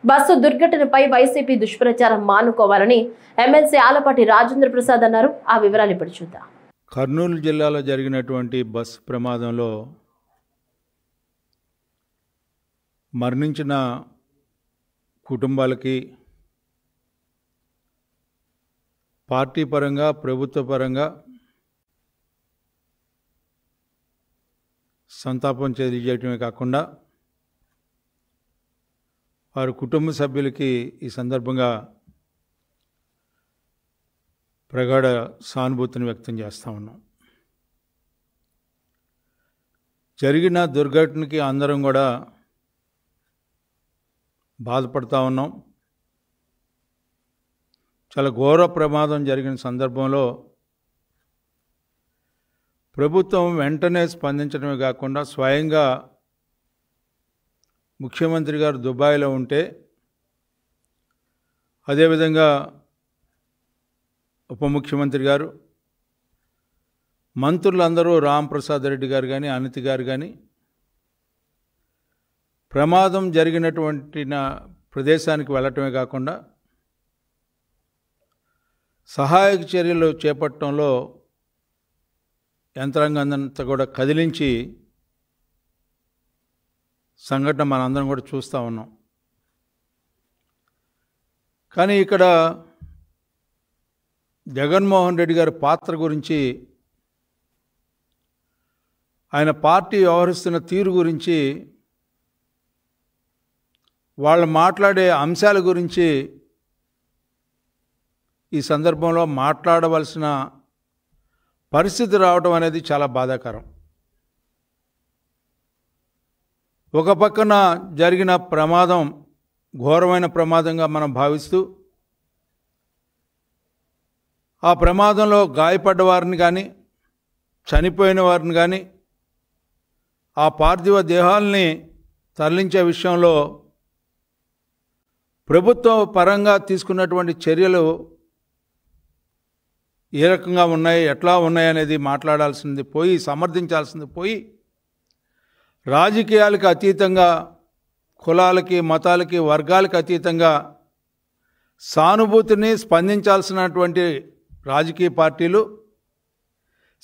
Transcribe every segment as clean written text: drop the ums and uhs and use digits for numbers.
Bus దుర్ఘటనపై YCP దుష్ప్రచారం మానుకోవాలని MLC Alapati Rajendra Prasad అన్నారు. ఆ వివరాలు ఇప్పుడు చూద్దాం. కర్నూలు జిల్లాలో జరిగినటువంటి బస్సు ప్రమాదంలో మరణించిన కుటుంబాలకి పార్టీ పరంగా ప్రభుత్వ పరంగా సంతాపం తెలియజేయటమే కాకుండా వారి కుటుంబ సభ్యులకి ఈ సందర్భంగా ప్రగాఢ సానుభూతిని వ్యక్తం చేస్తూ ఉన్నాం. జరిగిన దుర్ఘటనకి అందరం కూడా బాధపడుతూ ఉన్నాం. చాలా ఘోర ప్రమాదం జరిగిన సందర్భంలో ప్రభుత్వం వెంటనే స్పందించడమే కాకుండా స్వయంగా ముఖ్యమంత్రి గారు దుబాయ్లో ఉంటే, అదేవిధంగా ఉప ముఖ్యమంత్రి గారు, మంత్రులందరూ రాంప్రసాద్ రెడ్డి గారు కానీ అనిత్ గారు కానీ ప్రమాదం జరిగినటువంటి ప్రదేశానికి వెళ్ళటమే కాకుండా సహాయక చర్యలు చేపట్టడంలో యంత్రాంగాన్నంతా కూడా కదిలించి సంఘటన మనందరం కూడా చూస్తూ ఉన్నాం. కానీ ఇక్కడ జగన్మోహన్ రెడ్డి గారి పాత్ర గురించి, ఆయన పార్టీ వ్యవహరిస్తున్న తీరు గురించి, వాళ్ళు మాట్లాడే అంశాల గురించి ఈ సందర్భంలో మాట్లాడవలసిన పరిస్థితి రావడం అనేది చాలా బాధాకరం. ఒక పక్కన జరిగిన ప్రమాదం ఘోరమైన ప్రమాదంగా మనం భావిస్తూ, ఆ ప్రమాదంలో గాయపడ్డ వారిని కానీ చనిపోయిన వారిని కానీ ఆ పార్థివ దేహాలని తరలించే విషయంలో ప్రభుత్వ పరంగా తీసుకున్నటువంటి చర్యలు ఏ రకంగా ఉన్నాయి, ఎట్లా ఉన్నాయి అనేది మాట్లాడాల్సింది పోయి, సమర్థించాల్సింది పోయి, రాజకీయాలకు అతీతంగా, కులాలకి మతాలకి వర్గాలకు అతీతంగా సానుభూతిని స్పందించాల్సినటువంటి రాజకీయ పార్టీలు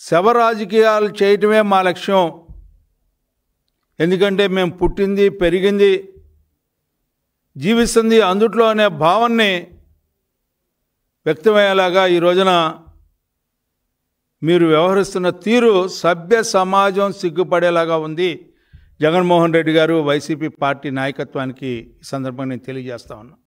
శవ రాజకీయాలు చేయటమే మా లక్ష్యం, ఎందుకంటే మేము పుట్టింది పెరిగింది జీవిస్తుంది అందుట్లో అనే భావాన్ని వ్యక్తమయ్యేలాగా ఈ రోజున మీరు వ్యవహరిస్తున్న తీరు సభ్య సమాజం సిగ్గుపడేలాగా ఉంది. జగన్మోహన్ రెడ్డి గారు వైసీపీ పార్టీ నాయకత్వానికి ఈ సందర్భంగా నేను తెలియజేస్తా ఉన్నాను.